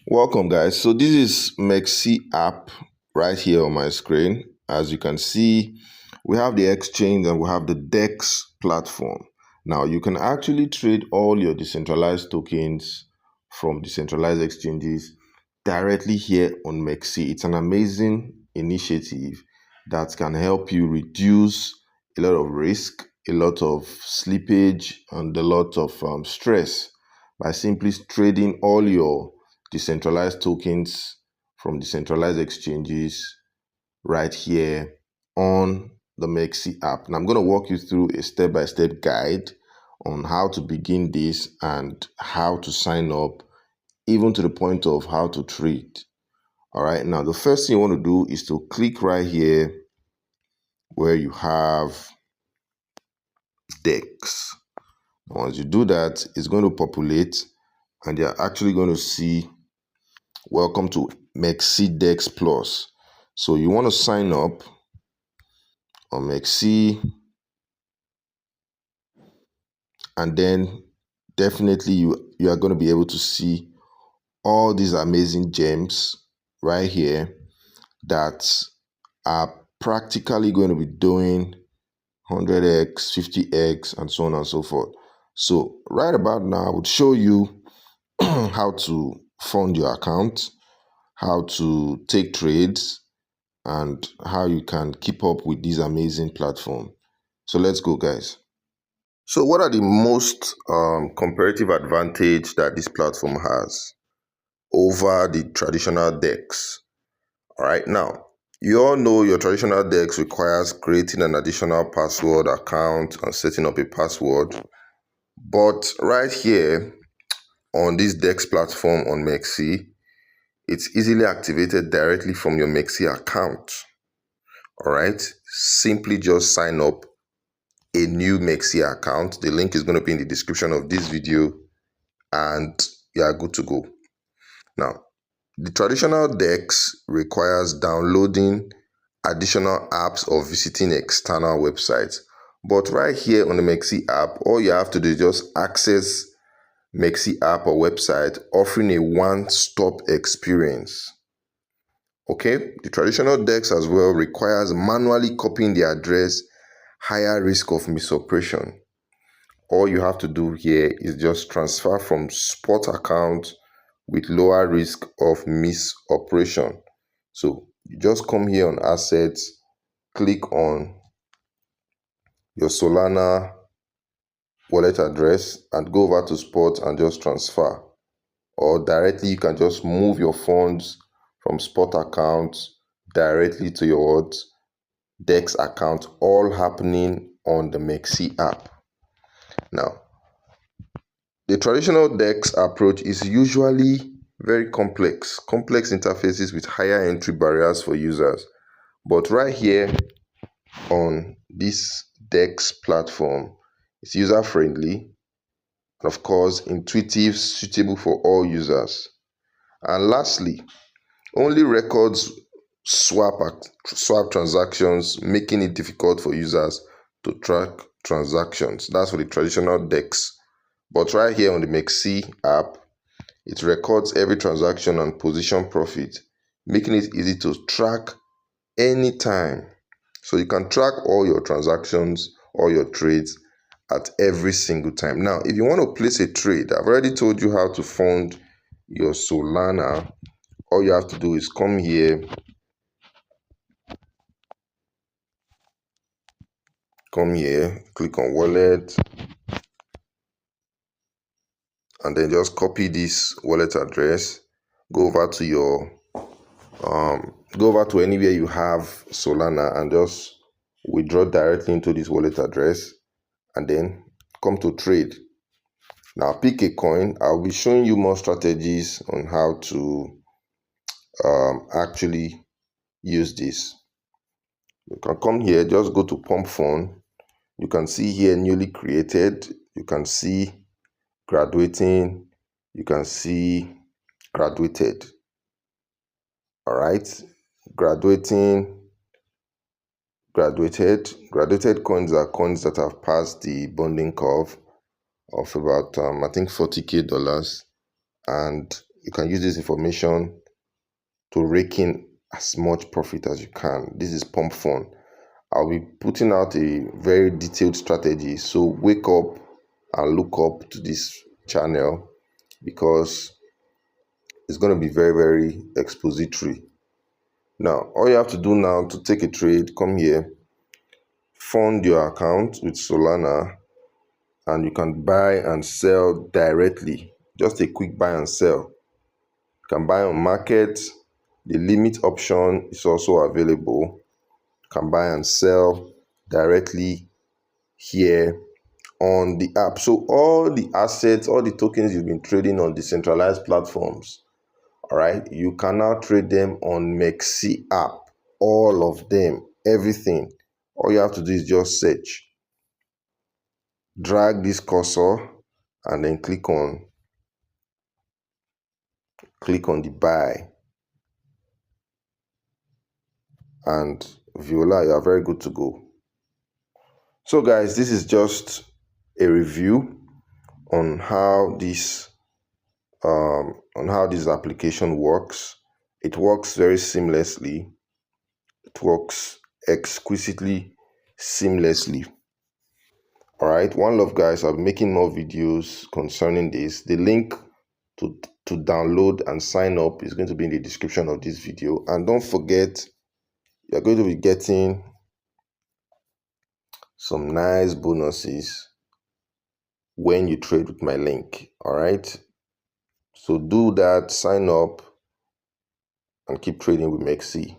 Welcome guys. So this is MEXC app right here on my screen. As you can see, we have the exchange and we have the DEX platform. Now you can actually trade all your decentralized tokens from decentralized exchanges directly here on MEXC. It's an amazing initiative that can help you reduce a lot of risk, a lot of slippage, and a lot of stress by simply trading all your decentralized tokens from decentralized exchanges right here on the MEXC app. And I'm going to walk you through a step-by-step guide on how to begin this and how to sign up, even to the point of how to trade. All right, now the first thing you want to do is to click right here where you have DEX. Once you do that, it's going to populate and you're actually going to see welcome to MEXC DeX Plus. So you want to sign up on MEXC, and then definitely you are going to be able to see all these amazing gems right here that are practically going to be doing 100x, 50x, and so on and so forth. So right about now, I would show you how to fund your account, how to take trades, and how you can keep up with this amazing platform. So let's go, guys. So what are the most comparative advantage that this platform has over the traditional DEX? All right, now you all know your traditional DEX requires creating an additional password account and setting up a password. But right here on this DEX platform on MEXC, it's easily activated directly from your MEXC account. All right, simply just sign up a new MEXC account. The link is going to be in the description of this video and you are good to go. Now, the traditional DEX requires downloading additional apps or visiting external websites. But right here on the MEXC app, all you have to do is just access MEXC app or website offering a one-stop experience. Okay, the traditional DEX as well requires manually copying the address, higher risk of misoperation. All you have to do here is just transfer from spot account with lower risk of misoperation. So you just come here on assets, click on your Solana wallet address and go over to spot and just transfer. Or directly you can just move your funds from spot account directly to your DEX account, all happening on the MEXC app. Now, the traditional DEX approach is usually very complex interfaces with higher entry barriers for users. But right here on this DEX platform, it's user friendly and of course intuitive, suitable for all users. And lastly, only records swap transactions, making it difficult for users to track transactions. That's for the traditional DEX. But right here on the MEXC app, it records every transaction and position profit, making it easy to track anytime. So you can track all your transactions, all your trades at every single time. Now, if you want to place a trade, I've already told you how to fund your Solana. All you have to do is come here, click on wallet, and then just copy this wallet address, go over to your anywhere you have Solana and just withdraw directly into this wallet address and then come to trade. Now pick a coin. I'll be showing you more strategies on how to actually use this. You can come here, just go to pump fund. You can see here newly created, you can see graduating, you can see graduated. All right, graduated coins are coins that have passed the bonding curve of about I think $40,000, and you can use this information to rake in as much profit as you can. This is pump fun. I'll be putting out a very detailed strategy. So wake up and look up to this channel because it's going to be very, very expository. Now, all you have to do now to take a trade, come here, fund your account with Solana, and you can buy and sell directly. Just a quick buy and sell. You can buy on market. The limit option is also available. You can buy and sell directly here on the app. So all the assets, all the tokens you've been trading on decentralized platforms, all right, you can now trade them on MEXC app. All of them, everything. All you have to do is just search, drag this cursor, and then click on the buy, and voila, you are very good to go. So guys, this is just a review on how this application works. It works very seamlessly. It works exquisitely seamlessly. All right, one love guys. I'll be making more videos concerning this. The link to download and sign up is going to be in the description of this video. And don't forget, you're going to be getting some nice bonuses when you trade with my link. All right, so do that, sign up, and keep trading with MEXC.